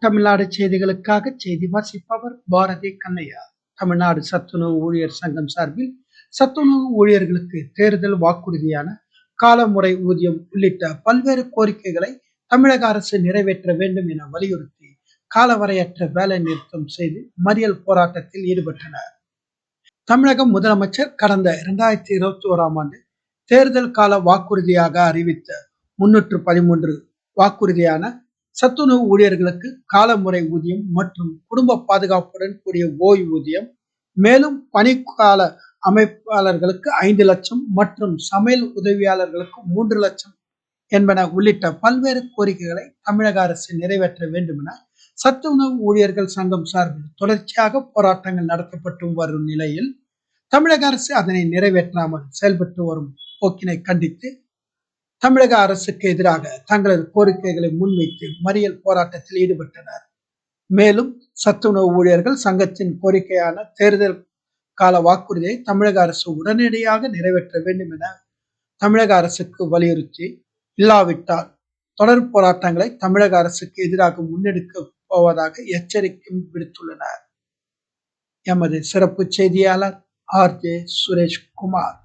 தமிழ்நாடு செய்திகளுக்காக செய்தி வாசிப்பவர் பாரதி கண்ணையா. தமிழ்நாடு சத்துணவு ஊழியர் சங்கம் சார்பில் சத்துணவு ஊழியர்களுக்கு தேர்தல் வாக்குறுதியான காலமுறை ஊதியம் உள்ளிட்ட பல்வேறு கோரிக்கைகளை தமிழக அரசு நிறைவேற்ற வேண்டும் என வலியுறுத்தி காலவரையற்ற வேலை நிறுத்தம் செய்து மறியல் போராட்டத்தில் ஈடுபட்டனர். தமிழக முதலமைச்சர் கடந்த 2021ஆம் ஆண்டு தேர்தல் கால வாக்குறுதியாக அறிவித்த 313 வாக்குறுதியான சத்துணவு ஊழியர்களுக்கு காலமுறை ஊதியம் மற்றும் குடும்ப பாதுகாப்புடன் கூடிய ஓய்வூதியம், மேலும் பணிக்கால அமைப்பாளர்களுக்கு 5 லட்சம் மற்றும் சமையல் உதவியாளர்களுக்கு 3 லட்சம் என்பன உள்ளிட்ட பல்வேறு கோரிக்கைகளை தமிழக அரசு நிறைவேற்ற வேண்டும் என சத்துணவு ஊழியர்கள் சங்கம் சார்பில் தொடர்ச்சியாக போராட்டங்கள் நடத்தப்பட்டு வரும் நிலையில் தமிழக அரசு அதனை நிறைவேற்றாமல் செயல்பட்டு வரும் போக்கினை கண்டித்து தமிழக அரசுக்கு எதிராக தங்களது கோரிக்கைகளை முன்வைத்து மறியல் போராட்டத்தில் ஈடுபட்டனர். மேலும் சத்துணவு ஊழியர்கள் சங்கத்தின் கோரிக்கையான தேர்தல் கால வாக்குறுதியை தமிழக அரசு உடனடியாக நிறைவேற்ற வேண்டும் என தமிழக அரசுக்கு வலியுறுத்தி, இல்லாவிட்டால் தொடர் போராட்டங்களை தமிழக அரசுக்கு எதிராக முன்னெடுக்க போவதாக எச்சரிக்கை விடுத்துள்ளனர். எமது சிறப்பு செய்தியாளர் RJ சுரேஷ்குமார்.